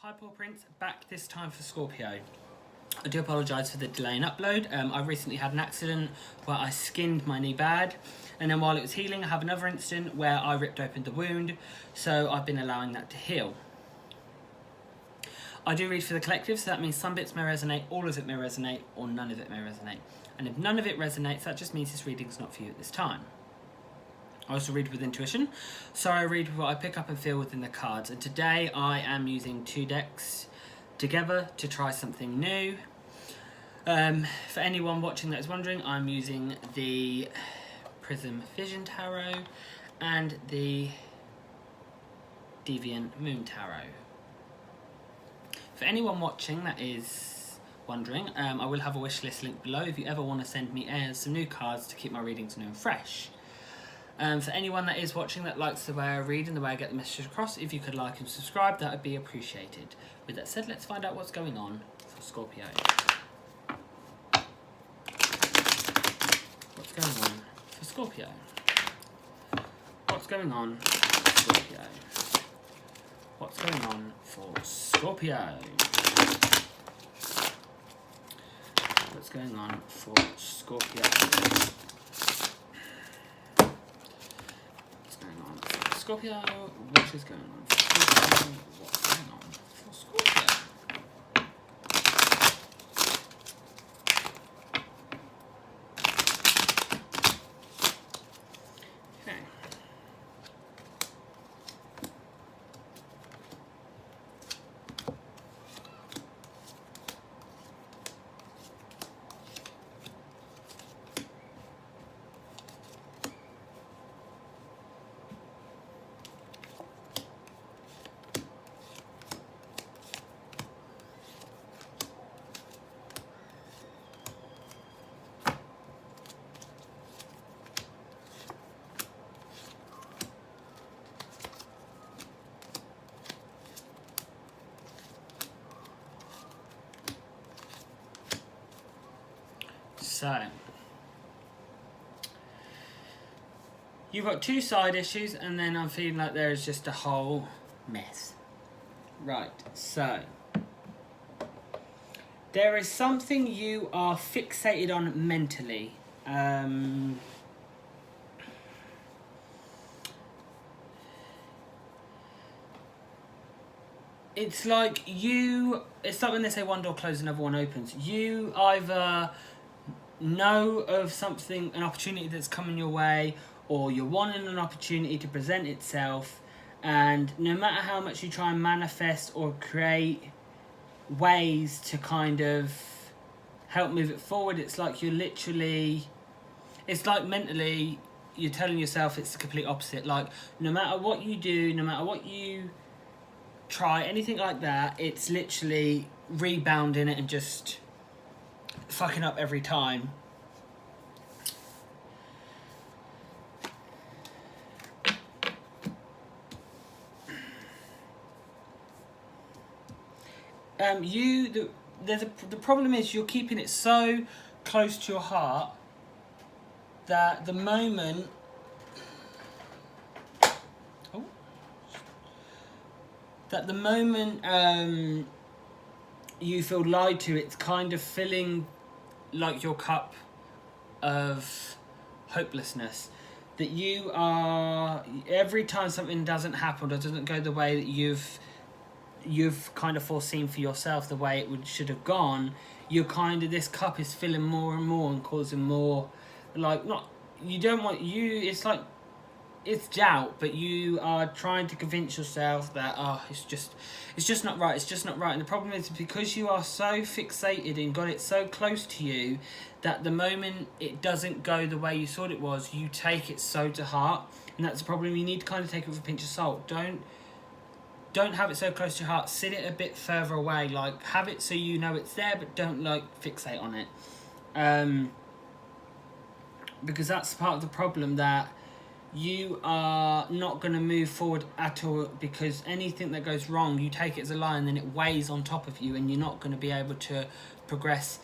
Hi Paw Prince, back this time for Scorpio. I do apologise for the delay in upload. I recently had an accident where I skinned my knee bad, and then while it was healing I have another incident where I ripped open the wound, so I've been allowing that to heal. I do read for the collective, so that means some bits may resonate, all of it may resonate, or none of it may resonate. And if none of it resonates, that just means this reading's not for you at this time. I also read with intuition, so I read with what I pick up and feel within the cards. And today I am using two decks together to try something new. For anyone watching that is wondering, I'm using the Prism Vision Tarot and the Deviant Moon Tarot. For anyone watching that is wondering, I will have a wish list link below if you ever want to send me some new cards to keep my readings new and fresh. For anyone that is watching that likes the way I read and the way I get the message across, if you could like and subscribe, that would be appreciated. With that said, let's find out what's going on for Scorpio. What's going on for Scorpio? What's going on for Scorpio? What's going on for Scorpio? What's going on for Scorpio? Scorpio, what is going on for Scorpio? What's going on for Scorpio? Okay. So, you've got two side issues, and then I'm feeling like there is just a whole mess. Right, so there is something you are fixated on mentally. It's like when they say one door closes, another one opens. You either know of something, an opportunity that's coming your way, or you're wanting an opportunity to present itself, and no matter how much you try and manifest or create ways to kind of help move it forward, it's like it's like mentally you're telling yourself it's the complete opposite. Like, no matter what you do, no matter what you try, anything like that, it's literally rebounding it and just fucking up every time. The problem is you're keeping it so close to your heart that the moment you feel lied to, it's kind of filling like your cup of hopelessness. That you are, every time something doesn't happen or doesn't go the way that you've kind of foreseen for yourself, the way it should have gone, you're kind of, this cup is filling more and more and causing more, like, it's like, it's doubt, but you are trying to convince yourself that, it's just not right, and the problem is because you are so fixated and got it so close to you that the moment it doesn't go the way you thought it was, you take it so to heart, and that's the problem. You need to kind of take it with a pinch of salt. Don't have it so close to your heart. Sit it a bit further away. Like, have it so you know it's there, but don't, like, fixate on it. Because that's part of the problem, that you are not going to move forward at all, because anything that goes wrong, you take it as a lie, and then it weighs on top of you, and you're not going to be able to progress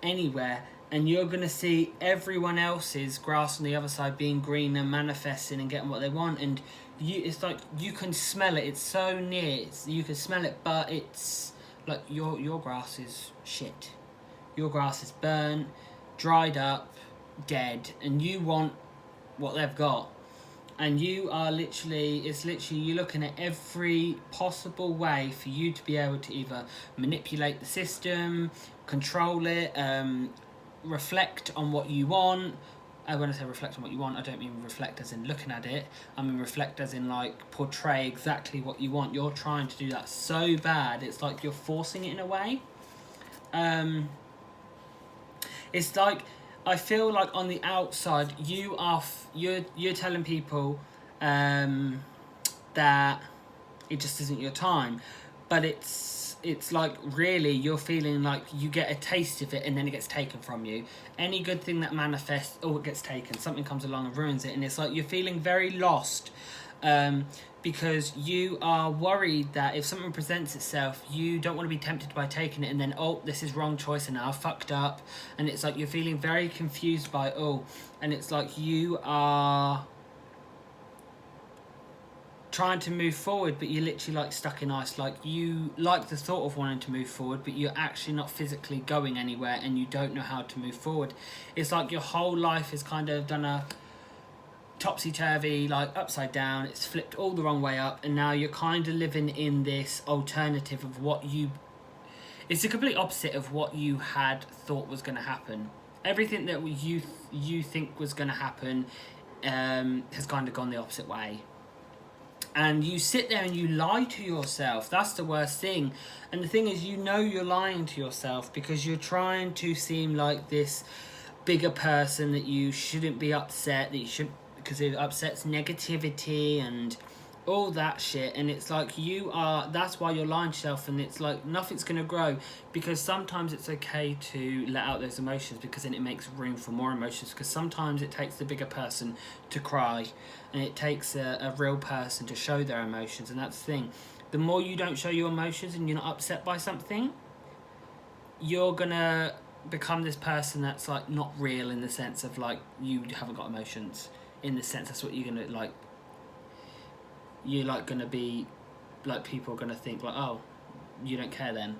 anywhere. and you're going to see everyone else's grass on the other side being green and manifesting and getting what they want, and it's like you can smell it. It's so near. You can smell it, but it's like your grass is shit. Your grass is burnt, dried up, dead, and you want what they've got. And you are literally, you're looking at every possible way for you to be able to either manipulate the system, control it, reflect on what you want. When I say reflect on what you want, I don't mean reflect as in looking at it. I mean reflect as in like portray exactly what you want. You're trying to do that so bad, it's like you're forcing it in a way. It's like, I feel like on the outside you're telling people that it just isn't your time, but it's like really you're feeling like you get a taste of it and then it gets taken from you. Any good thing that manifests, it gets taken. Something comes along and ruins it, and it's like you're feeling very lost because you are worried that if something presents itself, you don't want to be tempted by taking it and then, this is wrong choice and now I've fucked up. And it's like you're feeling very confused by and it's like you are trying to move forward, but you're literally like stuck in ice. Like you like the thought of wanting to move forward, but you're actually not physically going anywhere and you don't know how to move forward. It's like your whole life has kind of done a topsy-turvy, like upside down. It's flipped all the wrong way up, and now you're kind of living in this alternative of it's the complete opposite of what you had thought was going to happen. Everything that you think was going to happen has kind of gone the opposite way. And you sit there and you lie to yourself. That's the worst thing. And the thing is, you're lying to yourself because you're trying to seem like this bigger person, that you shouldn't be upset, that you should, because it upsets negativity and all that shit. And it's like that's why you're lying to yourself, and it's like nothing's going to grow, because sometimes it's okay to let out those emotions, because then it makes room for more emotions, because sometimes it takes the bigger person to cry, and it takes a real person to show their emotions. And that's the thing, the more you don't show your emotions and you're not upset by something, you're gonna become this person that's like not real, in the sense of like you haven't got emotions, in the sense that's what you're gonna like. You're like gonna be like, people are gonna think like, you don't care then.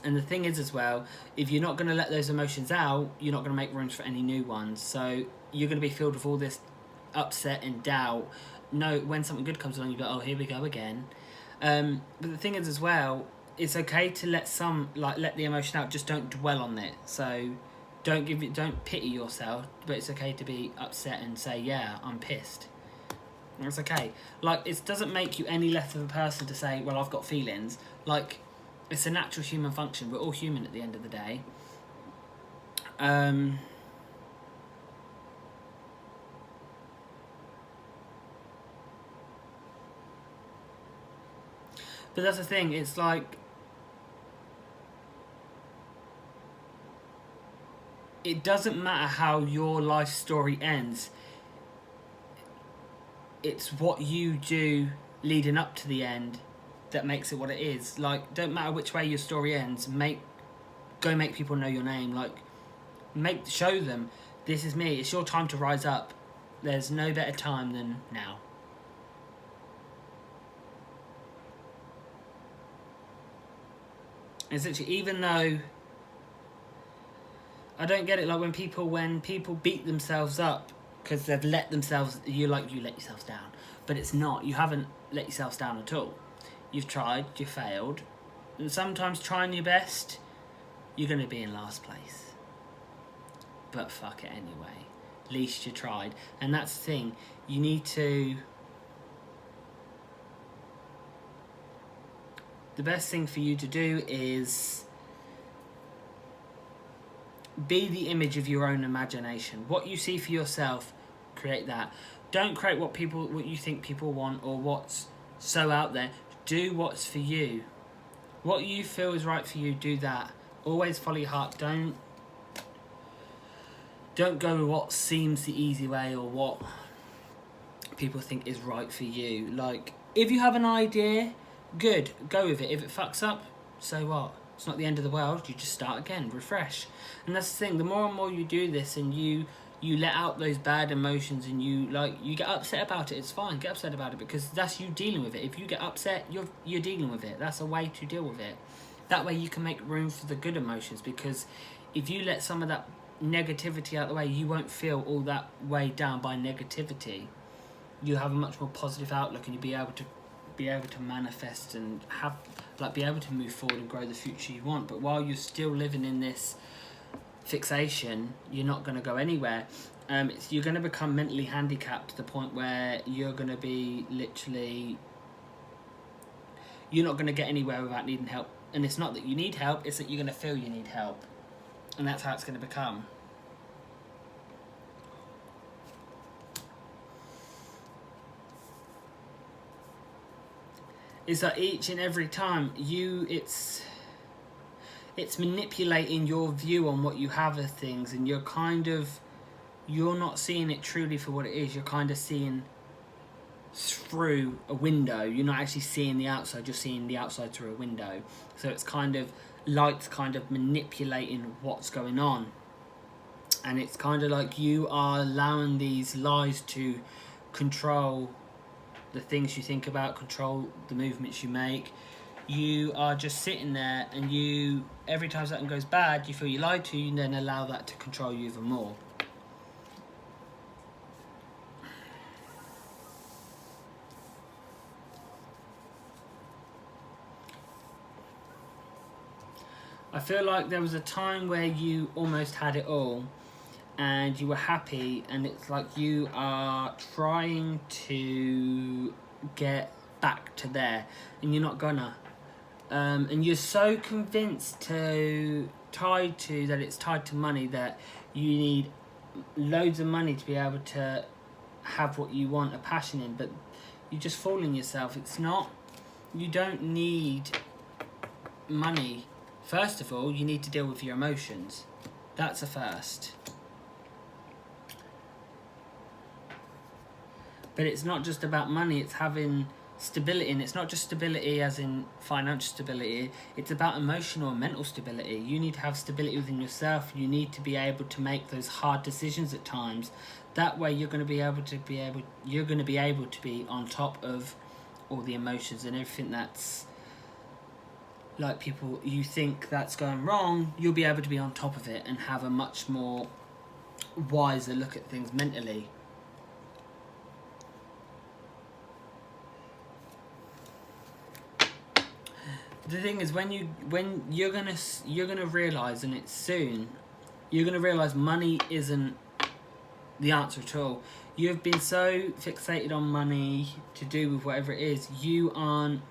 And the thing is as well, if you're not gonna let those emotions out, you're not gonna make room for any new ones. So you're gonna be filled with all this upset and doubt. No, when something good comes along, you go, here we go again. But the thing is as well, it's okay to let the emotion out, just don't dwell on it. So don't pity yourself, but it's okay to be upset and say, yeah, I'm pissed. It's okay. Like, it doesn't make you any less of a person to say, well, I've got feelings. Like, it's a natural human function. We're all human at the end of the day. But that's the thing, it's like, it doesn't matter how your life story ends. It's what you do leading up to the end that makes it what it is. Like, don't matter which way your story ends, go make people know your name. Like, show them, this is me. It's your time to rise up. There's no better time than now. Essentially, even though I don't get it, like when people beat themselves up because they've let themselves, you let yourselves down, but it's not. You haven't let yourselves down at all. You've tried, you failed, and sometimes trying your best, you're going to be in last place. But fuck it anyway. At least you tried. And that's the thing. You need to... The best thing for you to do is be the image of your own imagination. What you see for yourself, create that. Don't create what you think people want or what's so out there. Do what's for you. What you feel is right for you, do that. Always follow your heart. Don't go with what seems the easy way or what people think is right for you. Like, if you have an idea, good, go with it. If it fucks up, so what? It's not the end of the world. You just start again, refresh. And that's the thing, the more and more you do this, and you let out those bad emotions, and you get upset about it, it's fine, get upset about it, because that's you dealing with it. If you get upset, you're dealing with it. That's a way to deal with it. That way you can make room for the good emotions, because if you let some of that negativity out of the way, you won't feel all that weighed down by negativity. You have a much more positive outlook, and you'll be able to manifest and have be able to move forward and grow the future you want. But while you're still living in this fixation, you're not going to go anywhere. You're going to become mentally handicapped to the point where you're going to be literally, you're not going to get anywhere without needing help. And it's not that you need help, it's that you're going to feel you need help, and that's how it's going to become. Is that each and every time it's manipulating your view on what you have of things, and you're not seeing it truly for what it is. You're kind of seeing through a window. You're not actually seeing the outside, you're seeing the outside through a window. So it's kind of light's kind of manipulating what's going on, and it's kind of like you are allowing these lies to control the things you think about, control the movements you make. You are just sitting there, and every time something goes bad, you feel you lied to, you then allow that to control you even more. I feel like there was a time where you almost had it all, and you were happy, and it's like you are trying to get back to there, and you're not gonna. And you're so convinced tied to money, that you need loads of money to be able to have what you want a passion in, but you're just fooling yourself. It's not, you don't need money. First of all, you need to deal with your emotions. That's a first. But it's not just about money, it's having stability, and it's not just stability as in financial stability, it's about emotional and mental stability. You need to have stability within yourself. You need to be able to make those hard decisions at times. That way you're going to be able to be on top of all the emotions and everything that's like people you think that's going wrong. You'll be able to be on top of it and have a much more wiser look at things mentally. The thing is, when you're gonna realize, and it's soon, you're gonna realize money isn't the answer at all. You've been so fixated on money to do with whatever it is, you aren't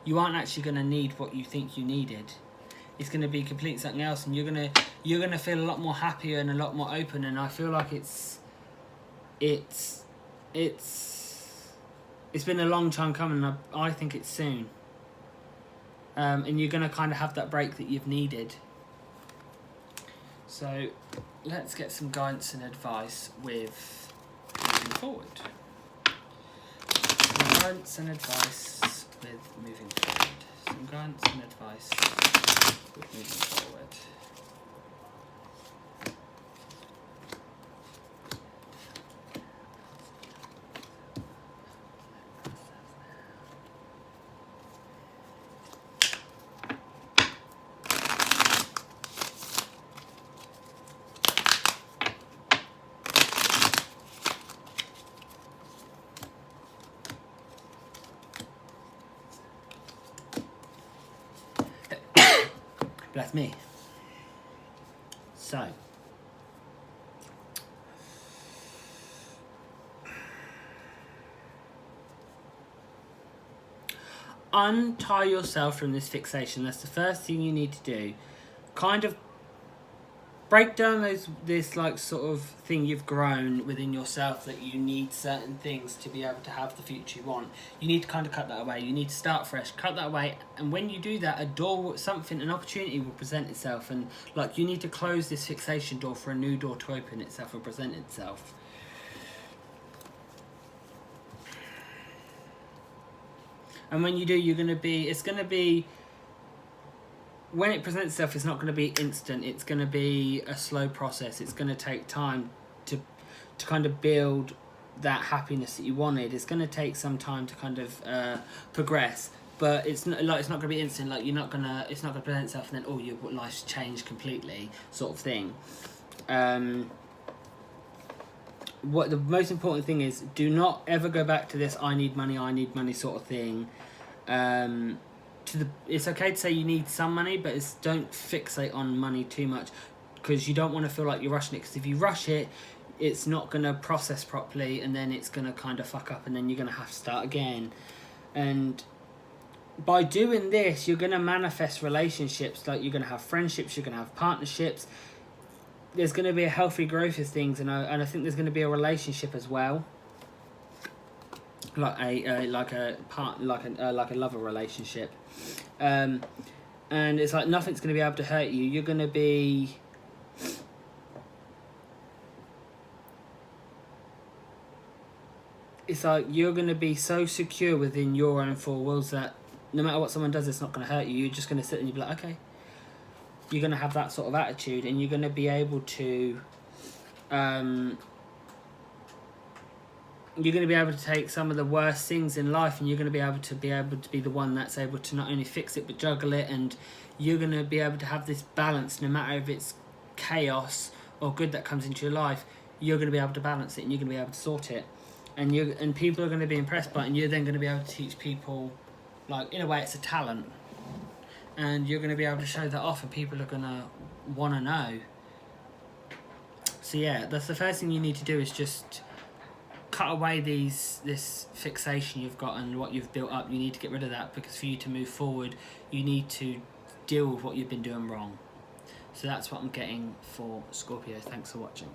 actually gonna need what you think you needed. It's gonna be completely something else, and you're gonna feel a lot more happier and a lot more open. And I feel like it's been a long time coming, and I think it's soon. And you're gonna kind of have that break that you've needed. So let's get some guidance and advice with moving forward. Some guidance and advice with moving forward. Some guidance and advice with moving forward. Bless me. So, untie yourself from this fixation. That's the first thing you need to do. Kind of break down this like sort of thing you've grown within yourself, that you need certain things to be able to have the future you want. You need to kind of cut that away. You need to start fresh, cut that away, and when you do that, an opportunity will present itself, and like you need to close this fixation door for a new door to open itself or present itself. And when you do, it's going to be, when it presents itself, it's not going to be instant. It's going to be a slow process. It's going to take time to kind of build that happiness that you wanted. It's going to take some time to kind of progress, but it's not going to be instant. Like it's not going to present itself and then your life's changed completely, sort of thing. What the most important thing is, do not ever go back to this I need money sort of thing. It's okay to say you need some money, but don't fixate on money too much, because you don't want to feel like you're rushing it, because if you rush it, it's not going to process properly, and then it's going to kind of fuck up, and then you're going to have to start again. And by doing this, you're going to manifest relationships, like you're going to have friendships, you're going to have partnerships. There's going to be a healthy growth of things, and I think there's going to be a relationship as well, like a lover relationship, and it's like nothing's going to be able to hurt you. You're going to be, it's like you're going to be so secure within your own four walls that no matter what someone does, it's not going to hurt you. You're just going to sit and you'll be like, okay. You're going to have that sort of attitude, and you're going to be able to take some of the worst things in life, and you're going to be able to be the one that's able to not only fix it but juggle it, and you're going to be able to have this balance. No matter if it's chaos or good that comes into your life, you're going to be able to balance it, and you're going to be able to sort it, and people are going to be impressed by it, and you're then going to be able to teach people, like, in a way it's a talent, and you're going to be able to show that off, and people are going to want to know. So yeah, that's the first thing you need to do, is just cut away this fixation you've got and what you've built up. You need to get rid of that, because for you to move forward, you need to deal with what you've been doing wrong. So that's what I'm getting for Scorpio. Thanks for watching.